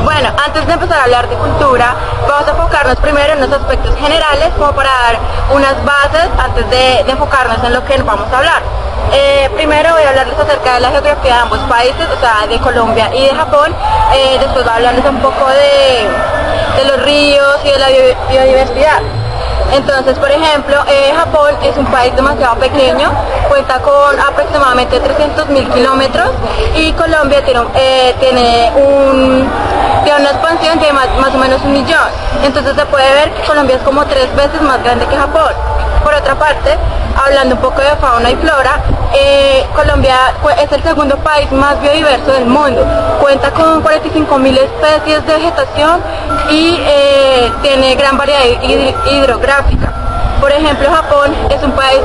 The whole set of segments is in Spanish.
Bueno, antes de empezar a hablar de cultura, vamos a enfocarnos primero en los aspectos generales, como para dar unas bases antes de enfocarnos en lo que vamos a hablar. Primero voy a hablarles acerca de la geografía de ambos países, o sea, de Colombia y de Japón. Después voy a hablarles un poco de los ríos y de la biodiversidad. Entonces, por ejemplo, Japón es un país demasiado pequeño, cuenta con aproximadamente 300.000 kilómetros, y Colombia tiene una expansión de más o menos 1 millón. Entonces se puede ver que Colombia es como 3 veces más grande que Japón. Por otra parte, hablando un poco de fauna y flora, Colombia es el segundo país más biodiverso del mundo. Cuenta con 45.000 especies de vegetación y tiene gran variedad hidrográfica. Por ejemplo, Japón es un país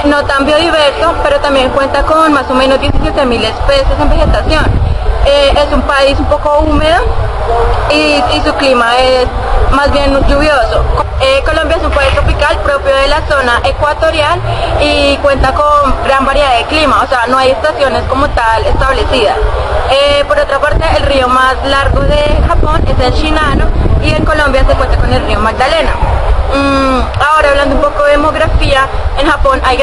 no tan biodiverso, pero también cuenta con más o menos 17.000 especies en vegetación. Es un país un poco húmedo y su clima es más bien lluvioso. Colombia es un país tropical propio de la zona ecuatorial y cuenta con gran variedad de clima, o sea, no hay estaciones como tal establecidas. Por otra parte, el río más largo de Japón es el Shinano, y en Colombia se cuenta con el río Magdalena. Ahora, hablando un poco de demografía, en Japón hay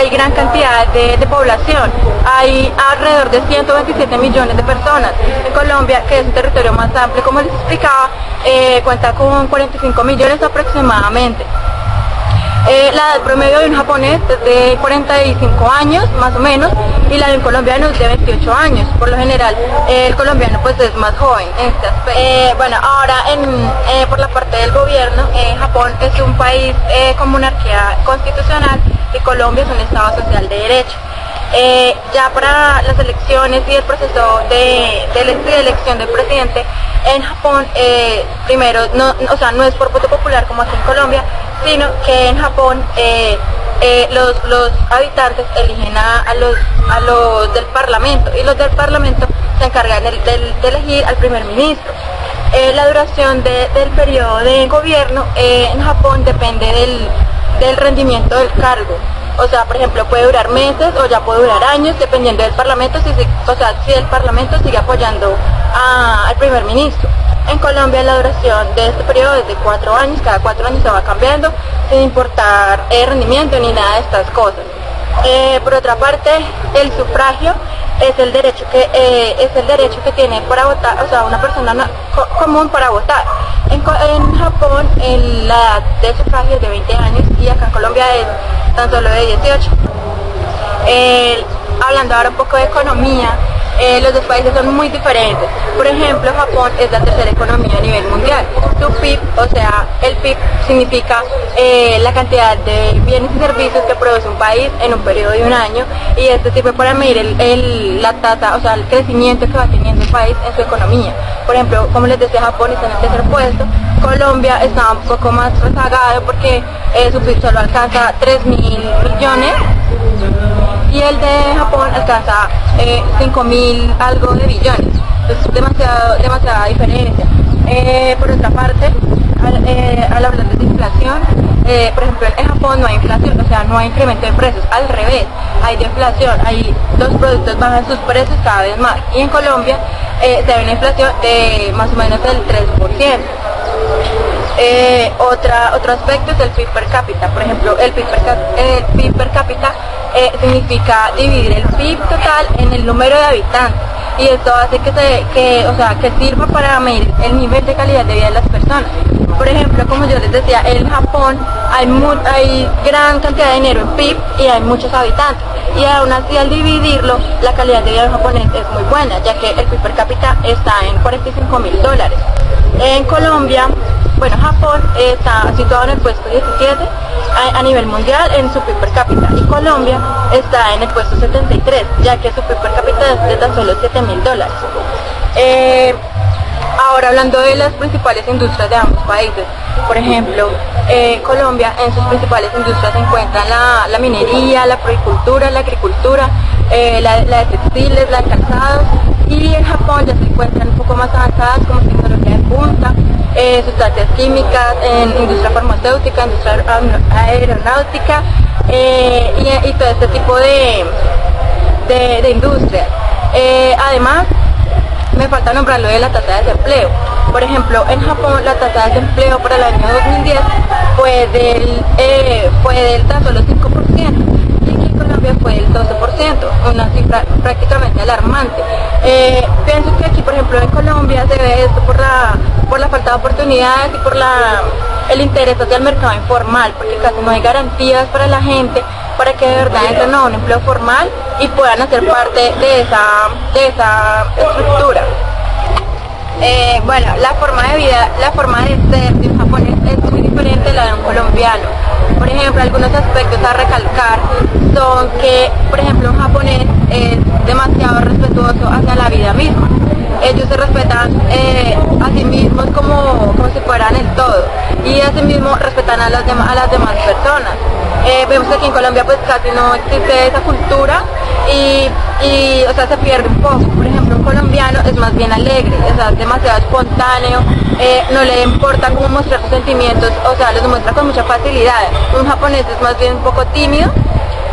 gran cantidad de población. Hay alrededor de 127 millones de personas. En Colombia, que es un territorio más amplio, como les explicaba, cuenta con 45 millones aproximadamente. La edad promedio de un japonés es de 45 años, más o menos, y la de un colombiano es de 28 años. Por lo general, el colombiano pues es más joven en este aspecto. Bueno, ahora por la parte del gobierno, Japón es un país con monarquía constitucional y Colombia es un estado social de derecho. Ya para las elecciones y el proceso de elección del presidente en Japón, primero, no es por voto popular como aquí en Colombia, sino que en Japón los habitantes eligen a los del parlamento, y los del parlamento se encargan de elegir al primer ministro. La duración del periodo de gobierno en Japón depende del rendimiento del cargo. O sea, por ejemplo, puede durar meses o ya puede durar años, dependiendo del parlamento, si el parlamento sigue apoyando al primer ministro. En Colombia la duración de este periodo es de 4 años, cada 4 años se va cambiando, sin importar rendimiento ni nada de estas cosas. Por otra parte, el sufragio es el derecho que tiene para votar, o sea, una persona común para votar. En Japón la edad de sufragio es de 20 años y acá en Colombia es tan solo de 18. Hablando ahora un poco de economía, los dos países son muy diferentes. Por ejemplo, Japón es la tercera economía a nivel mundial. Su PIB, o sea, el PIB significa la cantidad de bienes y servicios que produce un país en un periodo de un año, y esto sirve para medir la tasa, o sea, el crecimiento que va teniendo el país en su economía. Por ejemplo, como les decía, Japón está en el tercer puesto. Colombia está un poco más rezagado porque su PIB solo alcanza 3.000 millones y el de Japón alcanza 5.000 algo de billones. Entonces es demasiada diferencia. Por otra parte, al hablar de inflación, por ejemplo, en Japón no hay inflación, o sea, no hay incremento de precios, al revés, hay deflación, los productos bajan sus precios cada vez más, y en Colombia se ve una inflación de más o menos del 3%. Otro aspecto es el PIB per cápita. Por ejemplo, el PIB per cápita significa dividir el PIB total en el número de habitantes, y esto hace que sirva para medir el nivel de calidad de vida de las personas. Por ejemplo, como yo les decía, en Japón hay gran cantidad de dinero en PIB y hay muchos habitantes, y aún así al dividirlo, la calidad de vida de los japoneses es muy buena, ya que el PIB per cápita está en $45.000. En Colombia, bueno, Japón está situado en el puesto 17 a nivel mundial en su PIB per cápita, y Colombia está en el puesto 73, ya que su PIB per cápita es de tan solo $7.000. Ahora, hablando de las principales industrias de ambos países, por ejemplo, Colombia, en sus principales industrias se encuentran la minería, la floricultura, la agricultura, la de textiles, la de calzados, y en Japón ya se encuentran un poco más avanzadas como tecnología de punta, sustancias químicas, en industria farmacéutica, industria aeronáutica, y todo este tipo de industria. Además, me falta nombrar lo de la tasa de desempleo. Por ejemplo, en Japón la tasa de desempleo para el año 2010 fue del tan solo 5%, y aquí en Colombia fue del 12%, una cifra prácticamente alarmante. Pienso que aquí, por ejemplo, en Colombia se ve esto por la falta de oportunidades y por el interés hacia el mercado informal, porque casi no hay garantías para la gente para que de verdad entren a un empleo formal y puedan hacer parte de esa estructura. Bueno, la forma de ser de un japonés es muy diferente a la de un colombiano. Por ejemplo, algunos aspectos a recalcar son que, por ejemplo, un japonés es demasiado respetuoso hacia la vida misma. Ellos se respetan a sí mismos como si fueran el todo, y asimismo respetan a las demás personas. Vemos que aquí en Colombia pues casi no existe esa cultura y o sea, se pierde un poco. Por ejemplo, un colombiano es más bien alegre, o sea, es demasiado espontáneo, no le importa cómo mostrar sus sentimientos, o sea, los muestra con mucha facilidad. Un japonés es más bien un poco tímido.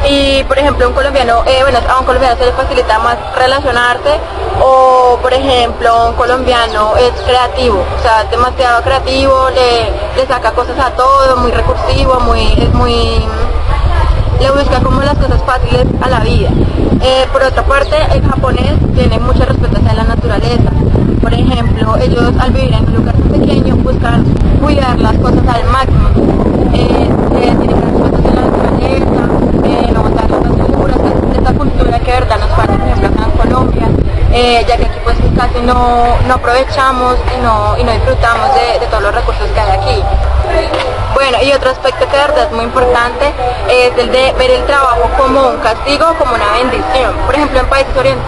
Y por ejemplo, a un colombiano se le facilita más relacionarse, o por ejemplo un colombiano es creativo, o sea, es demasiado creativo, le saca cosas a todo, muy recursivo, le busca como las cosas fáciles a la vida. Por otra parte, el japonés tiene mucho respeto hacia la naturaleza. Por ejemplo, ellos al vivir en un lugar pequeño buscan cuidar las cosas al máximo. Tienen respeto hacia la naturaleza, no botar las basuras, esta cultura que de verdad nos falta, por ejemplo, acá en Colombia, ya que aquí pues casi no aprovechamos y no disfrutamos de todos los recursos que hay aquí. Bueno, y otro aspecto que de verdad es muy importante es el de ver el trabajo como un castigo o como una bendición. Por ejemplo, en países orientales